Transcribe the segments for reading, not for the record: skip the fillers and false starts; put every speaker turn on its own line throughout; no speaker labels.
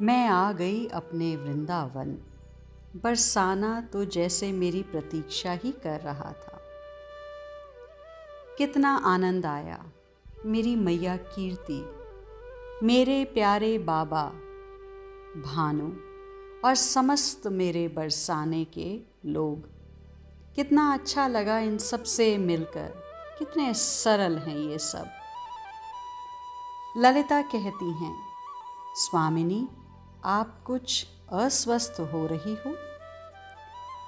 मैं आ गई अपने वृंदावन। बरसाना तो जैसे मेरी प्रतीक्षा ही कर रहा था। कितना आनंद आया। मेरी मैया कीर्ति, मेरे प्यारे बाबा भानु और समस्त मेरे बरसाने के लोग। कितना अच्छा लगा इन सब से मिलकर। कितने सरल हैं ये सब। ललिता कहती हैं, स्वामिनी आप कुछ अस्वस्थ हो रही हो,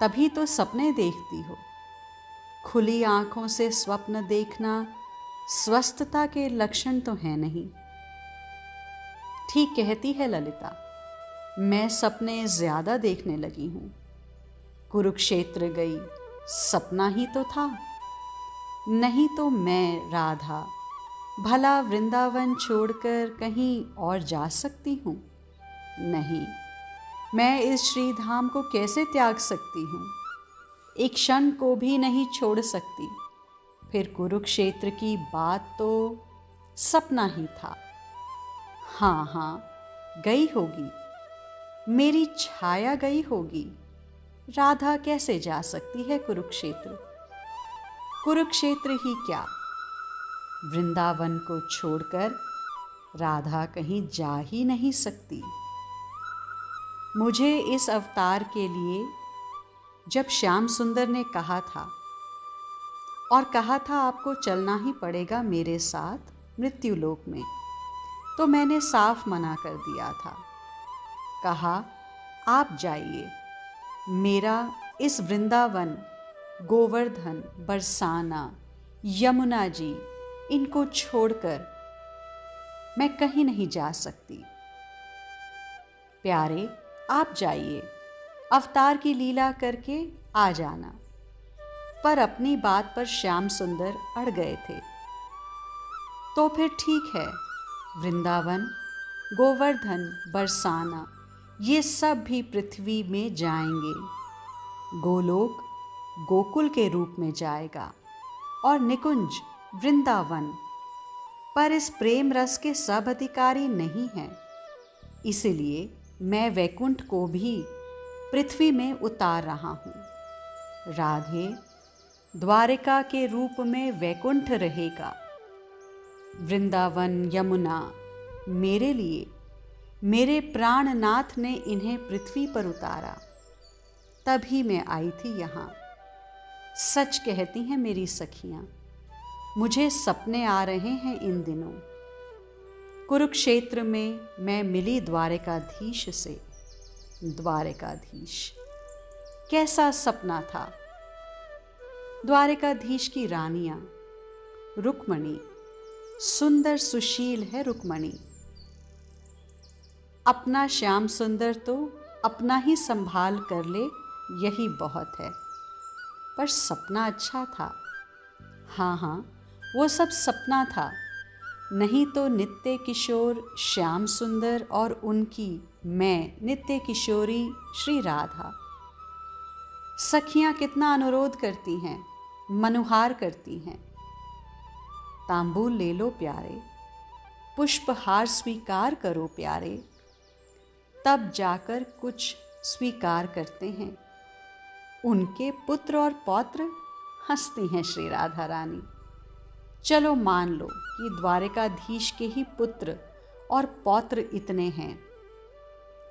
तभी तो सपने देखती हो। खुली आंखों से स्वप्न देखना स्वस्थता के लक्षण तो है नहीं। ठीक कहती है ललिता, मैं सपने ज्यादा देखने लगी हूं। कुरुक्षेत्र गई, सपना ही तो था। नहीं तो मैं राधा भला वृंदावन छोड़कर कहीं और जा सकती हूं? नहीं, मैं इस श्रीधाम को कैसे त्याग सकती हूँ? एक क्षण को भी नहीं छोड़ सकती। फिर कुरुक्षेत्र की बात तो सपना ही था। हाँ हाँ, गई होगी, मेरी छाया गई होगी। राधा कैसे जा सकती है कुरुक्षेत्र? कुरुक्षेत्र ही क्या, वृंदावन को छोड़कर राधा कहीं जा ही नहीं सकती। मुझे इस अवतार के लिए जब श्याम सुंदर ने कहा था और कहा था आपको चलना ही पड़ेगा मेरे साथ मृत्युलोक में, तो मैंने साफ मना कर दिया था। कहा आप जाइए, मेरा इस वृंदावन, गोवर्धन, बरसाना, यमुना जी, इनको छोड़कर मैं कहीं नहीं जा सकती। प्यारे आप जाइए, अवतार की लीला करके आ जाना। पर अपनी बात पर श्याम सुंदर अड़ गए थे। तो फिर ठीक है, वृंदावन, गोवर्धन, बरसाना, ये सब भी पृथ्वी में जाएंगे। गोलोक गोकुल के रूप में जाएगा और निकुंज वृंदावन। पर इस प्रेम रस के सब अधिकारी नहीं हैं। इसलिए मैं वैकुंठ को भी पृथ्वी में उतार रहा हूँ। राधे द्वारिका के रूप में वैकुंठ रहेगा। वृंदावन, यमुना मेरे लिए मेरे प्राणनाथ ने इन्हें पृथ्वी पर उतारा, तभी मैं आई थी यहाँ। सच कहती हैं मेरी सखियाँ, मुझे सपने आ रहे हैं इन दिनों। कुरुक्षेत्र में मैं मिली द्वारिकाधीश से। द्वारिकाधीश कैसा सपना था। द्वारिकाधीश की रानियां, रुक्मणी, सुंदर सुशील है रुक्मणी। अपना श्याम सुंदर तो अपना ही संभाल कर ले, यही बहुत है। पर सपना अच्छा था। हाँ हाँ, वो सब सपना था। नहीं तो नित्य किशोर श्याम सुंदर और उनकी मैं नित्य किशोरी श्री राधा। सखियां कितना अनुरोध करती हैं, मनुहार करती हैं। तांबूल ले लो प्यारे, पुष्पहार स्वीकार करो प्यारे। तब जाकर कुछ स्वीकार करते हैं। उनके पुत्र और पौत्र हंसती हैं श्री राधा रानी। चलो मान लो कि द्वारिकाधीश के ही पुत्र और पौत्र इतने हैं,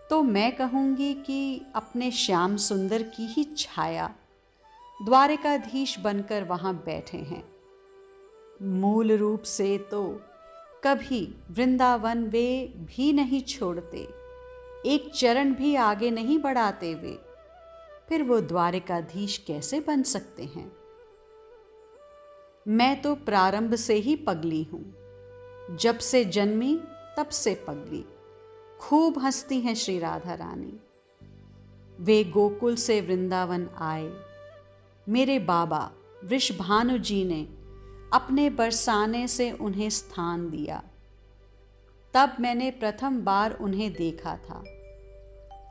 तो मैं कहूँगी कि अपने श्याम सुंदर की ही छाया द्वारिकाधीश बनकर वहाँ बैठे हैं। मूल रूप से तो कभी वृंदावन वे भी नहीं छोड़ते, एक चरण भी आगे नहीं बढ़ाते वे। फिर वो द्वारिकाधीश कैसे बन सकते हैं? मैं तो प्रारंभ से ही पगली हूँ। जब से जन्मी तब से पगली। खूब हंसती हैं श्री राधा रानी। वे गोकुल से वृंदावन आए। मेरे बाबा वृषभानु जी ने अपने बरसाने से उन्हें स्थान दिया। तब मैंने प्रथम बार उन्हें देखा था।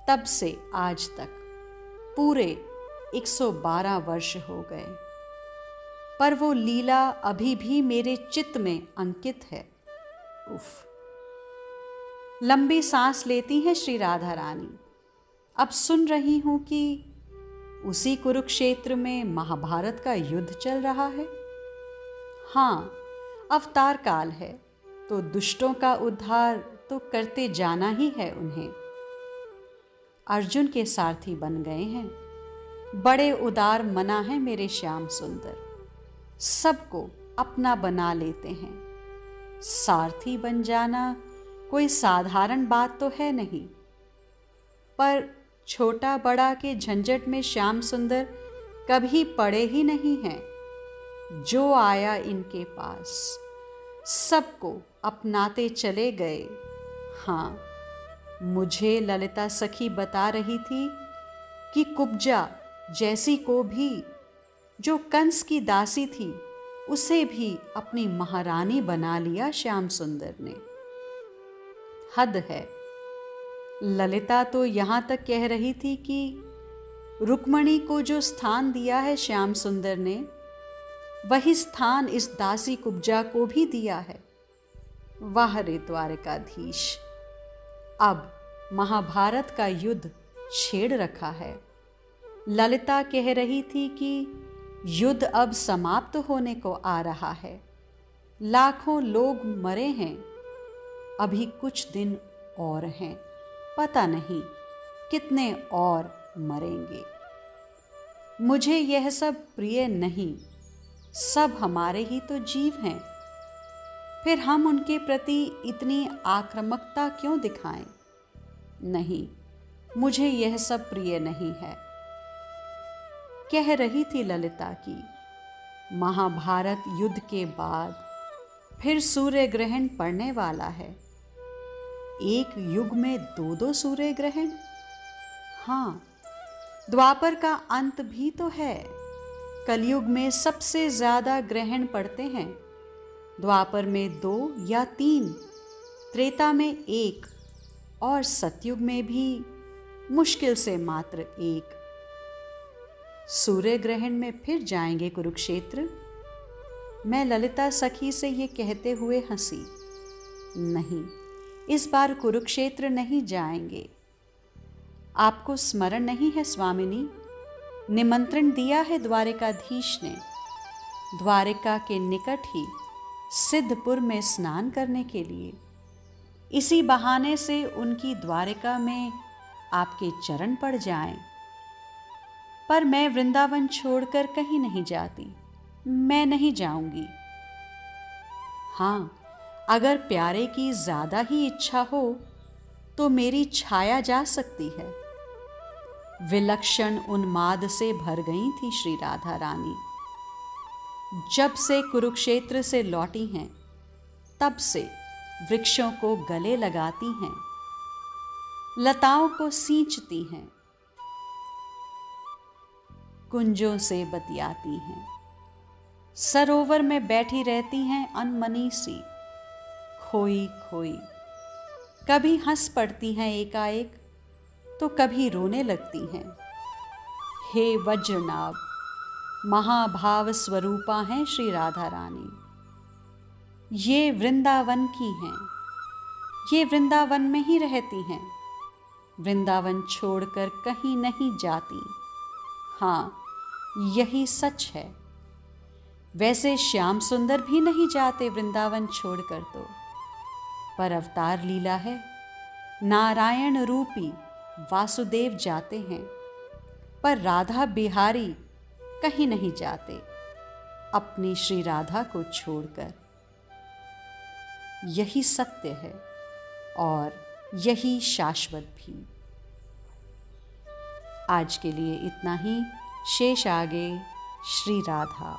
तब से आज तक पूरे 112 वर्ष हो गए। पर वो लीला अभी भी मेरे चित्त में अंकित है। उफ, लंबी सांस लेती हैं श्री राधा रानी। अब सुन रही हूं कि उसी कुरुक्षेत्र में महाभारत का युद्ध चल रहा है। हाँ, अवतार काल है तो दुष्टों का उद्धार तो करते जाना ही है उन्हें। अर्जुन के सारथी बन गए हैं, बड़े उदार मना है मेरे श्याम सुंदर, सबको अपना बना लेते हैं। सारथी बन जाना कोई साधारण बात तो है नहीं, पर छोटा बड़ा के झंझट में श्याम सुंदर कभी पड़े ही नहीं हैं। जो आया इनके पास सबको अपनाते चले गए। हाँ, मुझे ललिता सखी बता रही थी कि कुब्जा जैसी को भी, जो कंस की दासी थी, उसे भी अपनी महारानी बना लिया श्याम सुंदर ने। हद है। ललिता तो यहाँ तक कह रही थी कि रुक्मणी को जो स्थान दिया है श्याम सुंदर ने, वही स्थान इस दासी कुब्जा को भी दिया है। वाह रे द्वारकाधीश, अब महाभारत का युद्ध छेड़ रखा है। ललिता कह रही थी कि युद्ध अब समाप्त होने को आ रहा है। लाखों लोग मरे हैं, अभी कुछ दिन और हैं, पता नहीं कितने और मरेंगे। मुझे यह सब प्रिय नहीं, सब हमारे ही तो जीव हैं, फिर हम उनके प्रति इतनी आक्रामकता क्यों दिखाएं? नहीं, मुझे यह सब प्रिय नहीं है। कह रही थी ललिता की महाभारत युद्ध के बाद फिर सूर्य ग्रहण पड़ने वाला है। एक युग में 2-2 सूर्य ग्रहण। हाँ, द्वापर का अंत भी तो है। कलयुग में सबसे ज्यादा ग्रहण पड़ते हैं। द्वापर में 2 या 3, त्रेता में 1 और सतयुग में भी मुश्किल से मात्र 1। सूर्य ग्रहण में फिर जाएंगे कुरुक्षेत्र। मैं ललिता सखी से ये कहते हुए हंसी। नहीं, इस बार कुरुक्षेत्र नहीं जाएंगे। आपको स्मरण नहीं है स्वामिनी, निमंत्रण दिया है द्वारिकाधीश ने, द्वारिका के निकट ही सिद्धपुर में स्नान करने के लिए। इसी बहाने से उनकी द्वारिका में आपके चरण पड़ जाएं। पर मैं वृंदावन छोड़कर कहीं नहीं जाती, मैं नहीं जाऊंगी। हाँ, अगर प्यारे की ज्यादा ही इच्छा हो तो मेरी छाया जा सकती है। विलक्षण उन्माद से भर गई थी श्री राधा रानी। जब से कुरुक्षेत्र से लौटी हैं, तब से वृक्षों को गले लगाती हैं, लताओं को सींचती हैं, कुंजों से बतियाती हैं, सरोवर में बैठी रहती हैं अनमनी सी, खोई खोई। कभी हंस पड़ती हैं एकाएक, तो कभी रोने लगती हैं। हे वज्रनाभ, महाभाव स्वरूपा हैं श्री राधा रानी। ये वृंदावन की हैं, ये वृंदावन में ही रहती हैं, वृंदावन छोड़कर कहीं नहीं जाती। हाँ, यही सच है। वैसे श्याम सुंदर भी नहीं जाते वृंदावन छोड़कर तो, पर अवतार लीला है। नारायण रूपी वासुदेव जाते हैं, पर राधा बिहारी कहीं नहीं जाते अपनी श्री राधा को छोड़कर। यही सत्य है और यही शाश्वत भी। आज के लिए इतना ही, शेष आगे। श्री राधा।